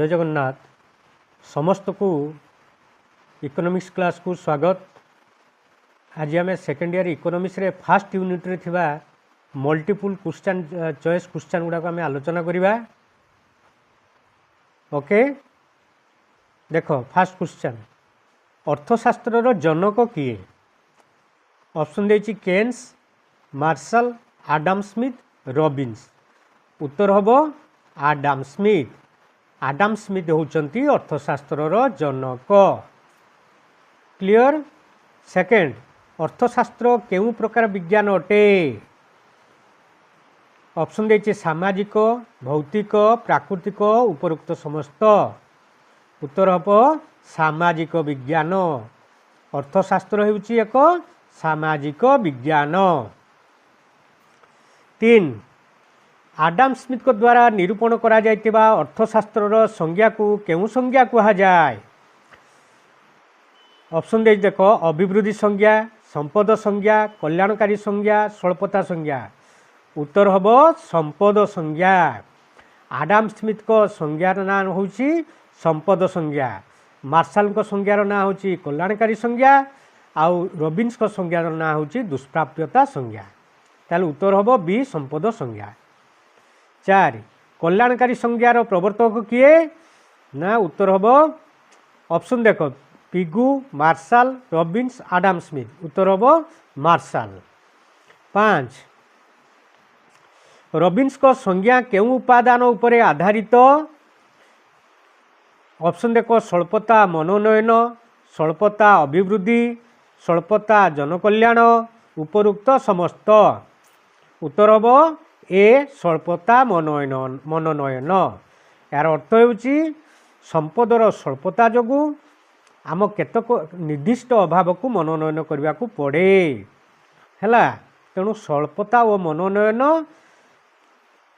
जय जगन्नाथ समस्त को इकोनॉमिक्स क्लास को स्वागत। आज आम सेकेंड ईयर इकोनॉमिक्स रे फर्स्ट यूनिट रे थिबा मल्टीपल क्वेश्चन चॉइस क्वेश्चन गुडा को आम आलोचना करिबा। ओके देखो फर्स्ट क्वेश्चन, अर्थशास्त्र रो जनक किए? ऑप्शन देछि Keynes, Marshall, Adam Smith, Robbins. उत्तर हबो आडम स्मिथ। आडम स्मिथ होउचंती अर्थशास्त्र रो जनक। क्लियर। सेकेंड, अर्थशास्त्र केउ प्रकार विज्ञान अटे? ऑप्शन देछि सामाजिक, भौतिक, प्राकृतिक, उपरोक्त समस्त। उत्तर हबो सामाजिक विज्ञान। अर्थशास्त्र हेउछि एक सामाजिक विज्ञान। 3, आडम स्मिथ को द्वारा निरूपण करा जायतिबा अर्थशास्त्र संज्ञा को केउ संज्ञा कहा जाए? ऑप्शन दे देखो अभिवृद्धि संज्ञा, संपद संज्ञा, कल्याणकारी संज्ञा, स्वल्पता संज्ञा। उत्तर हबो संपद संज्ञा। आडम स्मिथ को संज्ञार नाम होउछि संपद संज्ञा, मार्शल को संज्ञार नाम होउछि कल्याणकारी संज्ञा, आउ रॉबिन्स को संज्ञार नाम होउछि दुष्प्राप्यता संज्ञा। ताले उत्तर हबो बी संपद संज्ञा। 4, कल्याणकारी संज्ञार प्रवर्तक किए? ना उत्तर हबो ऑप्शन देखो Pigou, Marshall, Robbins, Adam Smith. उत्तर हबो मार्शल। 5, रॉबिन्स को संज्ञा केउ उपादान उपरे आधारित? ऑप्शन देखो स्वल्पता मनोनयन, स्वल्पता अभिवृद्धि, स्वल्पता जनकल्याण, उपरोक्त समस्त। उत्तर हबो ए स्वल्पता मनोनयन। यार अर्थ हेउछि संपदर स्वल्पता जोगु आम केतक निर्दिष्ट अभाव को मनोनयन करने को पड़े हैला। तेणु स्वल्पता और मनोनयन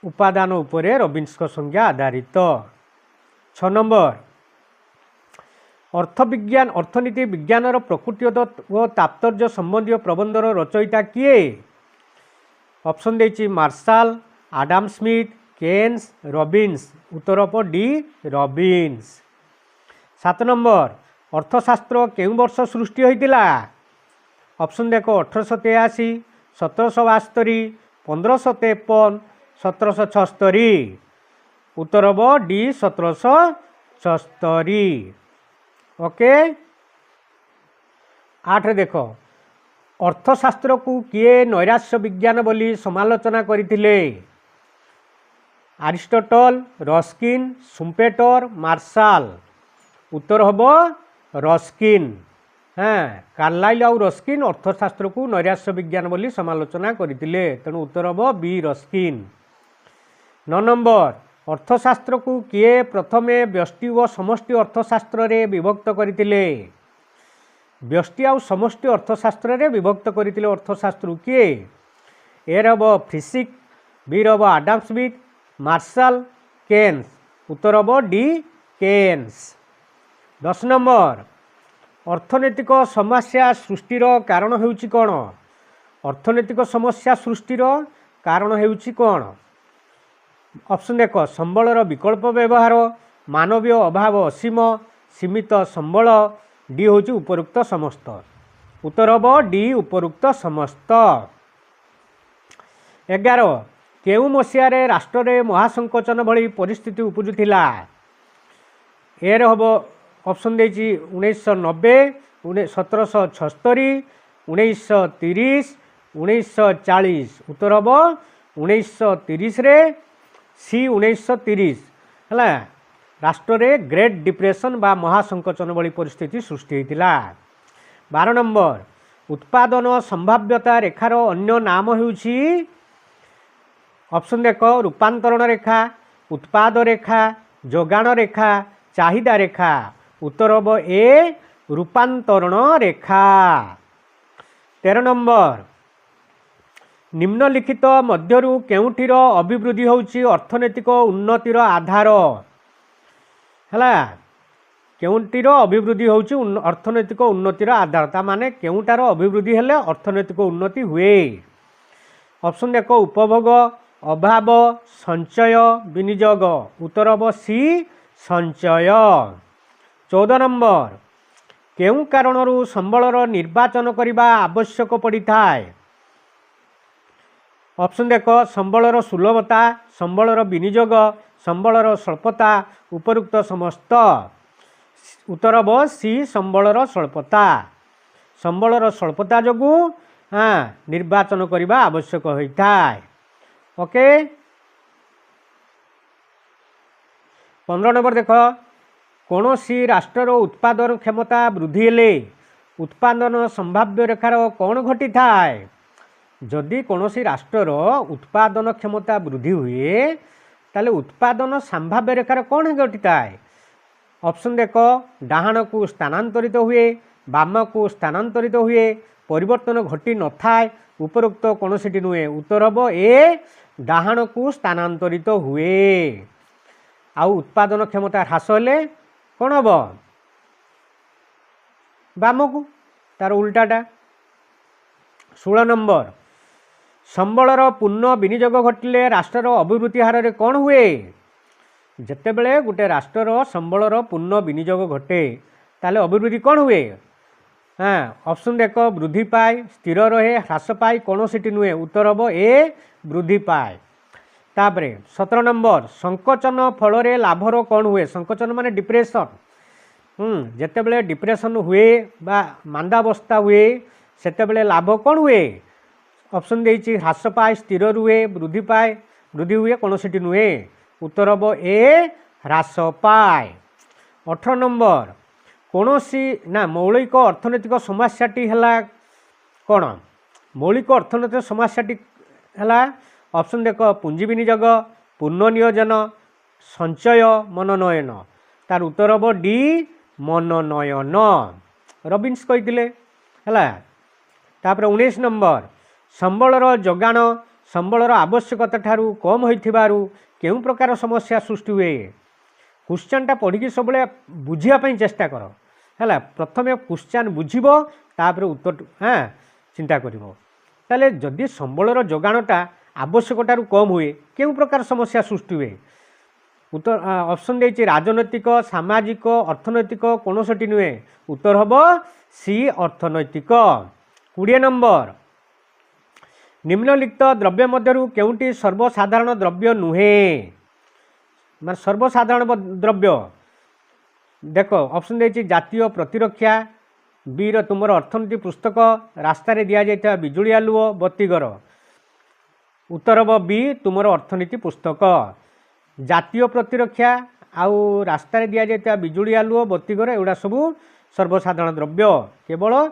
उपादान उपरे रॉबिन्स को संज्ञा आधारित। 6 नंबर, अर्थविज्ञान अर्थनीति विज्ञान प्रकृति और तात्पर्य संबंधी प्रबंधर रचयिता किए? ऑप्शन देछि Marshall, Adam Smith, Keynes, Robbins. उत्तर हबो डी रॉबिन्स। 7 नंबर, अर्थशास्त्र केउ वर्ष सृष्टि होइतिला? ऑप्शन देखो 1883, 1772, 1553, 1776। उत्तर हबो डी 1776। ओके। 8 देखो, अर्थशास्त्र को किए नैराश्य विज्ञान बोली समालोचना करथिले? Aristotle, Ruskin, Schumpeter, Marshall. उत्तर हबो रस्किन। हाँ, कार्लाइल और रस्किन अर्थशास्त्र को नैराश्य विज्ञान बोली समालोचना करथिले। तेणु उत्तर हबो बी रस्किन। 9 नंबर, अर्थशास्त्र को किए प्रथमे व्यष्टि और समष्टि अर्थशास्त्र रे विभक्त करथिले? व्यष्टि आउ समष्टि अर्थशास्त्र रे विभक्त करथिले अर्थशास्त्र किए? ए हबो फ्रिसिक, बी हबो आडम स्मिथ, मार्शल, केन्स। उत्तर हबो डी केन्स। 10 नंबर, अर्थनैतिक समस्या सृष्टिर कारण हेउछि कोन? अर्थनैतिक समस्या सृष्टिर कारण हेउछि कोन? ऑप्शन देखो संबलर विकल्प व्यवहार, मानवीय अभाव असीम, सीमित संबल, डी होची उपरोक्त समस्त। उत्तर हबो डी उपरोक्त समस्त। 11, केउ मसीहा रे राष्ट्र रे महासंकोचन भली परिस्थिति उपजुथिला? ए हबो ऑप्शन देछि 1990, 1776, 1930, 1940। उत्तर हबो 1930 रे सी 1930 हला राष्ट्र रे ग्रेट डिप्रेशन बा महासंकोचन भली परिस्थिति सृष्टि होइतिला। 12 नंबर, उत्पादन संभाव्यता रेखार अन्य नाम हेउछि? ऑप्शन देखो रूपांतरण रेखा, उत्पाद रेखा, जोगान रेखा, चाहिदा रेखा। उत्तर हबो ए रूपांतरण रेखा। 13 नंबर, निम्नलिखित मध्यरु केउठीर अभिवृद्धि होउछि अर्थनैतिक उन्नतिर आधार? हैला केउठीर अभिवृद्धि होउछि अर्थनैतिक उन्नतिर आधार। ता माने केउटार अभिवृद्धि हेले अर्थनैतिक उन्नति हुए? ऑप्शन देखो उपभोग, अभाव, संचय, विनियोग। उत्तर हम सी संचय। 14 नंबर केउ कारणरू संबलर निर्वाचन करने आवश्यक पड़ी थाए। ऑप्शन देख संबलर सुलभता, संबलर विनियोग, संबलर स्वल्पता, उपरुक्त समस्त। उत्तर हम सी संबलर स्वल्पता। संबलर स्वल्पता जोगु निर्वाचन करने आवश्यक होता है। ओके 15 नंबर देख कौन सी राष्ट्र उत्पादन क्षमता वृद्धि हेले उत्पादन संभाव्य रेखार कौन घटी थाए। जदि कौन सी राष्ट्र उत्पादन क्षमता वृद्धि हुए ताले उत्पादन संभाव्य रेखार कौन घटी थाए। ऑप्शन देख डाहाण को स्थानांतरित हुए, बाम को स्थानांतरित हुए, परिवर्तन घटी न थाए, उपरोक्त कौन सी नुहे। उत्तर हम ए डाहाण को स्थानांतरित हुए। आउ उत्पादन क्षमता ह्रास हेले कौन हम बाम को तार उल्टाटा। 16 नंबर संबलर पूर्ण विनियोग घटिले राष्ट्र अभिवृद्धि हार में कौन हुए। जितेबले गोटे राष्ट्र संबलर पूर्ण विनियोग घटे ताले अभिवृद्धि कौन हुए। हाँ ऑप्शन देख वृद्धि पाए, स्थिर रहे, ह्रास पाए, कौन सी नुहे। उत्तर हम ए वृद्धि पाए। तापरे 17 नंबर संकोचन फल लाभर कौन हुए। संकोचन माने डिप्रेशन। जितेबले डिप्रेशन हुए बा मांदावस्था हुए सेतेबले लाभ कौन हुए। ऑप्शन देइछि ह्रास पाए, स्थिर रुहे, वृद्धि पाए, वृद्धि हुए, कौन सी नुहे। उत्तर हम ए ह्रास पाए। 18 नंबर कौन सी ना मौलिक अर्थनैतिक समस्याटी है कौन। मौलिक अर्थनैतिक समस्याटी है ऑप्शन देख पुंजी विनियोग, पूर्ण नियोजन, संचय, मनोनयन। तार उत्तर हम डी मनोनयन। रबिन्स कही है। तापर 19 नंबर संबलर जोगाण संबलर आवश्यकता ठारू कम होइथिबारु केउ प्रकार समस्या सृष्टि हुए। क्वेश्चनटा पढ़ी सब बुझापी चेष्टा कर है। प्रथम क्वेश्चन बुझब तापर उत्तर हाँ चिंता कर। जदि संबलर जोगाणटा आवश्यकतारू कम हुए केउ प्रकार समस्या सृष्टि हुए। उत्तर ऑप्शन देइछि राजनैतिक, सामाजिक, अर्थनैतिक, कौन सी नुहे। उत्तर हम सी अर्थनैतिक। 20 नंबर निम्नलिखित द्रव्य मध्यरु केउटी सर्वसाधारण द्रव्य नुहे। माने सर्वसाधारण द्रव्य देख ऑप्शन देइछि जातीय प्रतिरक्षा, बी तुमर अर्थनीति पुस्तक, रास्ता रे दिया जाइता बिजुली आलुओ, बत्तीघर। उत्तर हम बी तुमर अर्थनीति पुस्तक। जातीय प्रतिरक्षा आउ रास्ता रे दिया जाइता बिजुली आलुओ, बत्तीघर एगुड़ा सबू सर्वसाधारण द्रव्य। केवल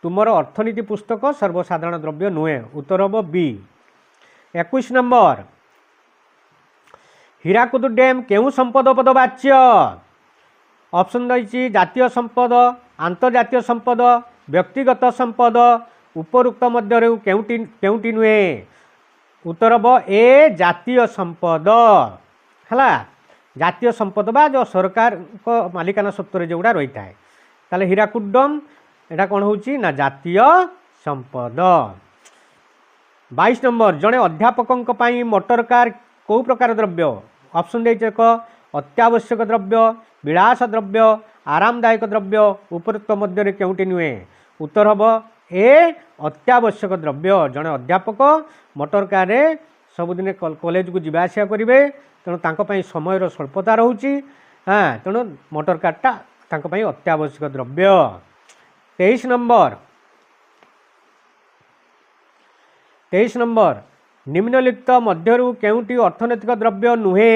तुमर अर्थनीति पुस्तक सर्वसाधारण द्रव्य नुहे। उत्तर हम बी। 21 नंबर हीराकुद डैम केउ संपद पदवाच्य। ऑप्शन रही जातीय संपद, आंतर्जातीय संपद, व्यक्तिगत संपद, उपरोक्त मध्य केउटी नुहे। उत्तर हम ए जातीय संपद है। जातीय संपद बा जो सरकार को मालिकाना सत्तर जोड़ा रही है ताले हीराकुद डैम एटा कौन होची ना जातीय संपद। 22 नंबर जड़े अध्यापकों पाई मोटर कार कौ प्रकार द्रव्य। ऑप्शन दे अत्यावश्यक द्रव्य, विलास द्रव्य, आरामदायक द्रव्य, उपरोक्त मध्य केउटी नुहे। उत्तर हम ए अत्यावश्यक द्रव्य। जड़े अध्यापक मोटर कार सबुदिन कॉलेज को जीवा आसिया करेंगे तेणु तांको समय स्वल्पता रोची। हाँ तेणु मोटर कारटा तांको अत्यावश्यक द्रव्य। 23 नंबर निम्नलिखित मध्यरु केउटी अर्थनैतिक द्रव्य नुहे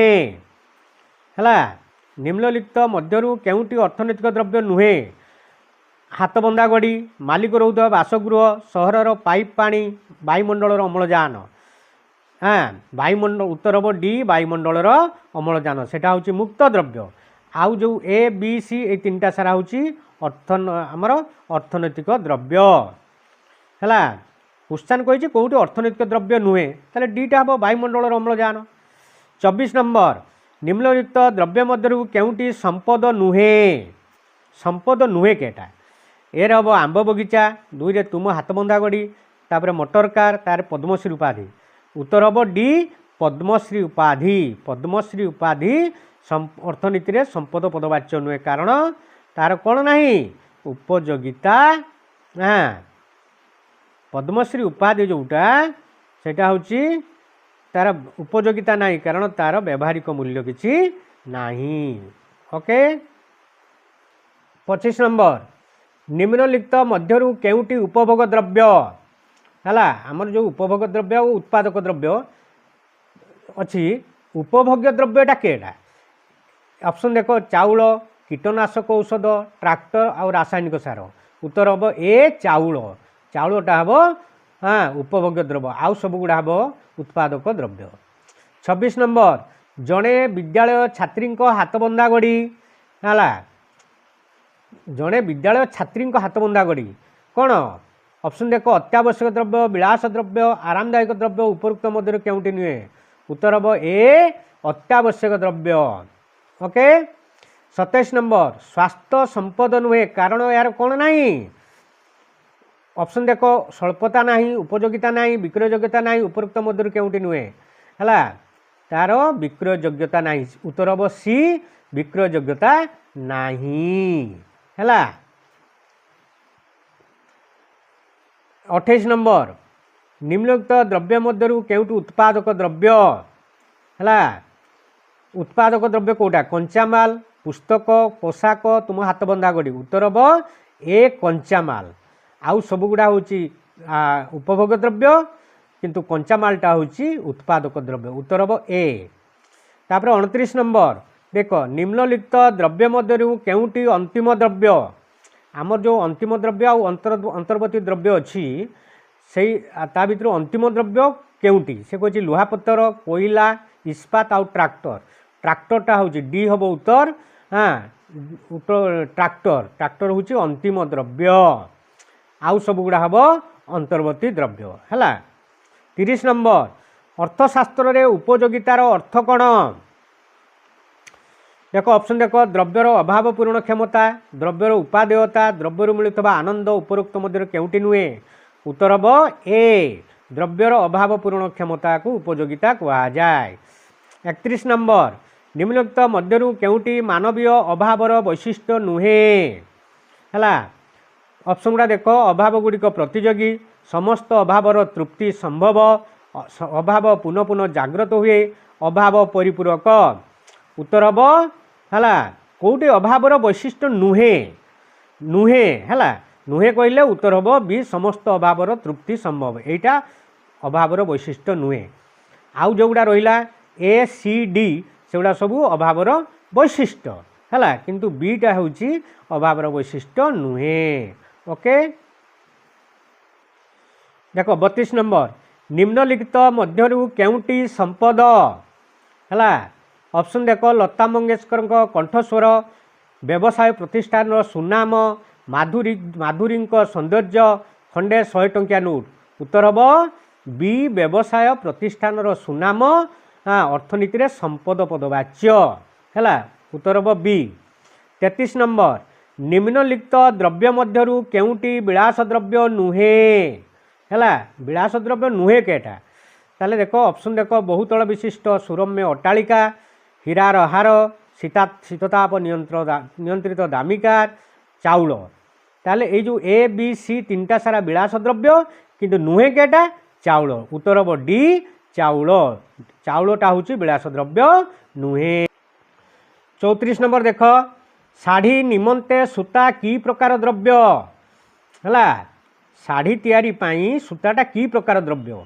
है। निम्नलिखित मध्यरु केउटी अर्थनैतिक द्रव्य नुहे। हाथबंधा गड़ी, मालिक रोहुवा बासगृह, सहरर पाइप पानी, वायुमंडल अम्लजान। हाँ वायुमंडल उत्तर हम डी वायुमंडल अम्लजान सेटा हूँ मुक्त द्रव्य। आउ जो ए बी सी ये तीन टा सारा हूँ आमर अर्थनैतिक द्रव्य है। क्वेश्चन कही कौटी अर्थनैतिक द्रव्य नुहे ताले डीटा हम वायुमंडल अम्लजान। 24 नंबर निम्नलिखित द्रव्य मध्यरु केउटी संपद नुहे। संपद नुहे केटा एर हम आंब बगीचा, 2 रे तुम हाथबंधा गड़ी, तापर मोटर कार, तार पद्मश्री उपाधि। उत्तर हम डी पद्मश्री उपाधि। पद्मश्री उपाधि अर्थनीति रे संपद पदवाच्य नुहे कारण तार कौन ना उपयोगिता। हाँ पद्मश्री उपाधि जोटा सेटा होची तार उपयोगिता नहीं कारण तार व्यावहारिक मूल्य किसी नहीं। ओके 25 नंबर निम्नलिखित मध्यरु केउटी उपभोग द्रव्य है आमर जो उपभोग द्रव्य और उत्पादक द्रव्य अच्छी उपभोग्य द्रव्यटा केटा ऑप्शन देखो चाउल कीटनाशक औषध ट्रैक्टर और रासायनिक सार उत्तर हम ए चाउल चाउलटा हम हाँ उपभोग्य द्रव्य आउ सब गुड़ा हम उत्पादक द्रव्य। 26 नंबर जड़े विद्यालय छात्री हाथबंधा गड़ी है जड़े विद्यालय छात्री हाथबंधा गड़ी कौन ऑप्शन देखो अत्यावश्यक द्रव्य विलास द्रव्य आरामदायक द्रव्य उपरोक्त मध्य केउटी नुहे उत्तर हम ए अत्यावश्यक द्रव्य। ओके 27 नंबर स्वास्थ्य संपद नुहे कारण यार कौन नहीं ऑप्शन देखो स्वल्पता नहीं उपयोगिता नहीं विक्रय योग्यता नहीं उपरोक्त मध्य केउटी नुहे है तार विक्रय योग्यता नहीं उत्तर हम सी विक्रय योग्यता नहीं है। 28 नंबर निम्नलिखित द्रव्य मध्यरु केउटी उत्पादक द्रव्य है उत्पादक द्रव्य कोटा कंचामाल पुस्तक पोशाक तुम हाथबंधा गड़ी उत्तर हम ए कंचामाल आउ सब गुड़ा हूँ उपभोग द्रव्य किंतु कंचामालटा हूँ उत्पादक द्रव्य उत्तर हम ए। तापर 29 नंबर देख निम्नलिखित द्रव्य मध्यरु केउटी अंतिम द्रव्य आमर जो अंतिम द्रव्य आउ अंतर्वर्ती द्रव्य अच्छी से ता भीतर अंतिम द्रव्य केउटी से कहूँ लुहापत्तर कोयला इस्पात आउ ट्रैक्टर ट्रैक्टरटा हूँ डी हम उत्तर। हाँ उत्तर ट्रैक्टर हूँ अंतिम द्रव्य आउ सब गुड़ा हम अंतर्वर्ती द्रव्य है। 30 नंबर अर्थशास्त्र रे उपयोगितार अर्थ कौन देख ऑप्शन देख द्रव्यर अभाव पूर्ण क्षमता द्रव्यर उपादेयता द्रव्य मिलुवा आनंद उपरोक्त मध्य केउटी नुहे उत्तर हम ए द्रव्यर अभाव पूर्ण क्षमता को उपयोगिता कहा जाए। 31 नंबर निम्नलिखित मध्यरु केउटी मानवीय अभावर वैशिष्ट्य नुहे है ऑप्शन गुड़ा देख अभाव गुड़िक प्रतियोगी समस्त अभावर तृप्ति संभव अभाव पुनः पुनः जाग्रत हुए अभाव परिपूरक उत्तर हम है कौटे अभावर वैशिष्ट्य नुहे नुहे है नुहे कहले उत्तर हम बी समस्त अभावर तृप्ति संभव एटा अभावर वैशिष्ट्य नुहे आउ जो गुड़ा रहा ए सी डी से गुड़ा सब अभावर वैशिष्ट्य है किंतु बीटा हूँ अभावर वैशिष्ट्य नुहे। ओके देख 32 नंबर निम्नलिखित मध्यरु केउटी संपद है ऑप्शन देख लता मंगेशकर कंठस्वर व्यवसाय प्रतिष्ठान सुनाम माधुरी सौंदर्य खंडे 100 टंकिया नोट उत्तर हम बी व्यवसाय प्रतिष्ठान सुनाम हाँ अर्थनीति रे संपद पदवाच्य है उत्तर हम बी। 33 नंबर निम्नलिखित द्रव्य मध्यरु केउटी विलास द्रव्य नुहे है विलास द्रव्य नुहे केटा ताले देख ऑप्शन देख बहुतल विशिष्ट सुरम्य अट्टालिका हीरार हार शीतताप नियंत्रित दामिकार चाउल ताले ये जो ए बी सी तीनटा सारा विलास द्रव्य किंतु नुहे केटा चाउल उत्तर हम डी चाउल चाउलटा हूँ विलास द्रव्य नुहे। 34 नंबर देख शाढ़ी निमंते सूता की प्रकार द्रव्य है शाढ़ी तैयारी पाई सूताटा की प्रकार द्रव्य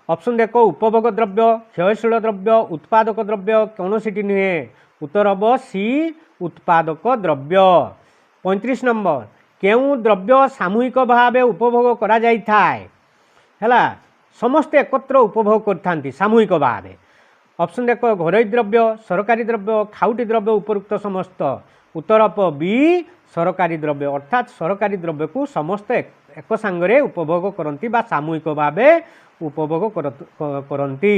ऑप्शन देख उपभोग द्रव्य क्षयशील द्रव्य उत्पादक द्रव्य कौन सी नुहे उत्तर हम सी उत्पादक द्रव्य। 35 नंबर केउ द्रव्य सामूहिक भाव उपभोग करा जाई थाए है समस्ते एकत्र उपभोग करथांती सामूहिक भाव ऑप्शन देख घरोई द्रव्य सरकारी द्रव्य खाउटी द्रव्य उपरोक्त समस्त उत्तर हम बी सरकारी द्रव्य अर्थात सरकारी द्रव्य को समस्त एक सांगरे उपभोग करती बा सामूहिक भाव उपभोग करती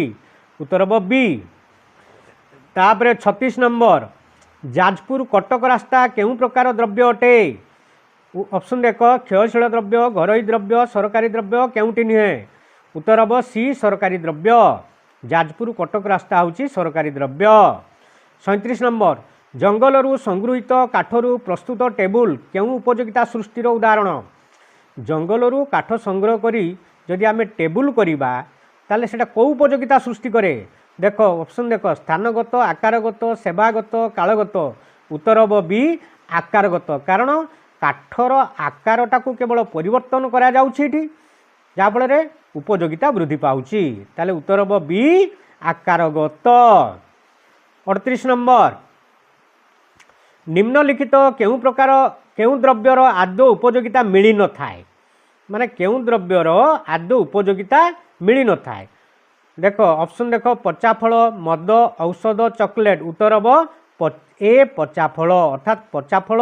उत्तर हम बी। तापर 36 नंबर जाजपुर कटक रास्ता केउ प्रकार द्रव्य अटे ऑप्शन देख क्षयशील द्रव्य घरोई द्रव्य सरकारी द्रव्य केउटी नुहे उत्तर हम सी सरकारी द्रव्य जाजपुर कटक रास्ता हूँ सरकारी द्रव्य। 37 नंबर जंगलरू संगृहीत काठरू प्रस्तुत टेबुल केउं उपयोगिता सृष्टिर उदाहरण जंगलरू काठ संग्रह करी जदि आमे टेबुल करिबा ताले सेटा को उपयोगिता सृष्टि करे देख ऑप्शन देख स्थानगत आकारगत सेवागत कालगत उत्तर हम बी आकारगत कारण काठर आकारटा को केवल परिवर्तन करा जाउछि जाफल उपयोगिता वृद्धि पाउछि ताले उत्तर हम बी आकारगत 38 नंबर निम्नलिखित केउं प्रकार केउं द्रव्यर आदौ उपयोगिता मिली न थाए माने केउं द्रव्यर आदौ उपयोगिता मिली न थाए देख ऑप्शन देख पचाफल मद औषध चॉकलेट उत्तर हम ए पचाफल अर्थात पचाफल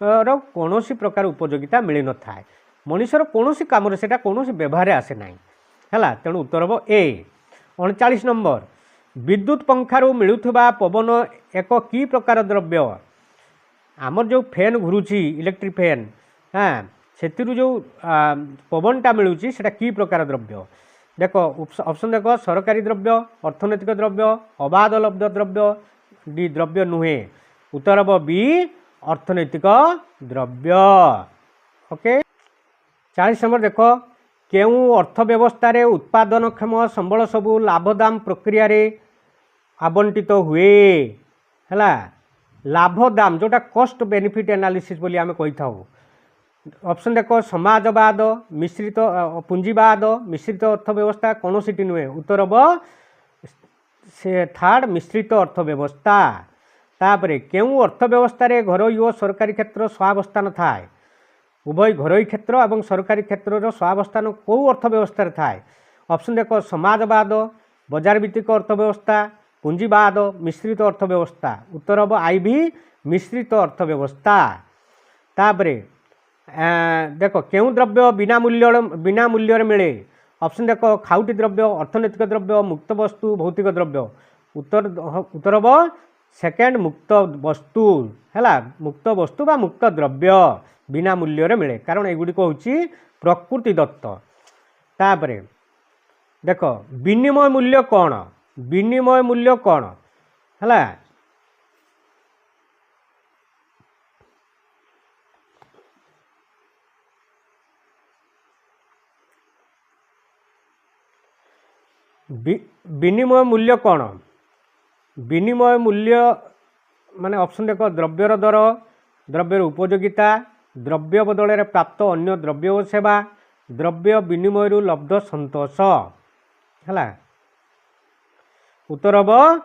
रो कोनोसी प्रकार उपयोगिता मिली न थाए मनुष्यर कोनोसी काम रे सेटा कोनोसी व्यवहार आसे नाही हला तेणु उत्तर हम ए 39 नंबर विद्युत पंखारू मिलुथुबा पवन एक की प्रकार द्रव्य आमर जो फैन घुरुची इलेक्ट्रिक फैन हाँ से जो पवनटा मिलूची सेटा की प्रकार द्रव्य देख ऑप्शन देख सरकारी द्रव्य अर्थनैतिक द्रव्य अबाध लब्ध द्रव्य डी द्रव्य नुहे उत्तर हम बी अर्थनैतिक द्रव्य ओके 40 नंबर देख केउं अर्थव्यवस्था उत्पादनक्षम संबल सबू लाभदाम प्रक्रिया रे आवंटित हुए है लाभदाम जोटा कॉस्ट बेनिफिट एनालिसिस बोली आमे कही था ऑप्शन देख समाजवाद मिश्रित पुंजीवाद मिश्रित अर्थव्यवस्था कौन सीटी नुहे उत्तर हम से थर्ड मिश्रित अर्थव्यवस्था तापरे केउं अर्थव्यवस्था रे घरोई और सरकारी क्षेत्र स्वावस्थान थाए उभय घरोई क्षेत्र और सरकारी क्षेत्र स्वावस्थान कौ अर्थव्यवस्था थाए ऑप्शन देख समाजवाद बजार भित्तिक अर्थव्यवस्था पुंजीवाद मिश्रित अर्थव्यवस्था उत्तर हम आई भी मिश्रित अर्थव्यवस्था तापरे देख केउं द्रव्य बिना मूल्य मिले ऑप्शन देख खाउटी द्रव्य अर्थनैतिक द्रव्य मुक्त वस्तु भौतिक द्रव्य उत्तर हम सेकेंड मुक्त वस्तु है मुक्त वस्तु बा मुक्त द्रव्य बिना मूल्य मिले कारण एगुड़िक हूँ प्रकृति दत्त तापरे देख विनिमय मूल्य कौन विनिमय मूल्य कौन है विनिमय मूल्य कौन विनिमय मूल्य माने ऑप्शन देख द्रव्यर दर द्रव्यर उपयोगिता द्रव्य बदल प्राप्त अन्य द्रव्य और सेवा द्रव्य विनिमय लब्ध संतोष है उत्तर हम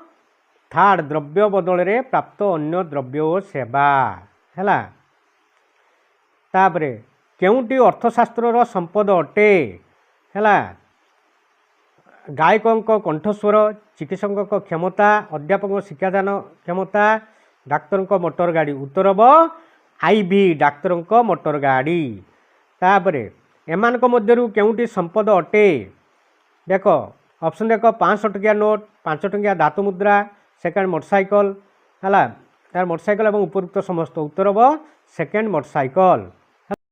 थर्ड द्रव्य बदल प्राप्त अन्य द्रव्य और सेवा है तापरे केउंटी अर्थशास्त्र संपद अटे है गायकों कंठस्वर चिकित्सक क्षमता अध्यापक शिक्षादान क्षमता डाक्तर मोटर गाड़ी उत्तर हम आई भी डाक्तर मोटर गाड़ी तापरे एमानक मध्यरु केउंटी संपद अटे देख ऑप्शन देख 500 टंकिया नोट 5 टंकिया धातु मुद्रा सेकेंड मोटरसाइकल है तार मोटरसाइकल और उपयुक्त समस्त उत्तर हम सेकेंड मोटरसाइकल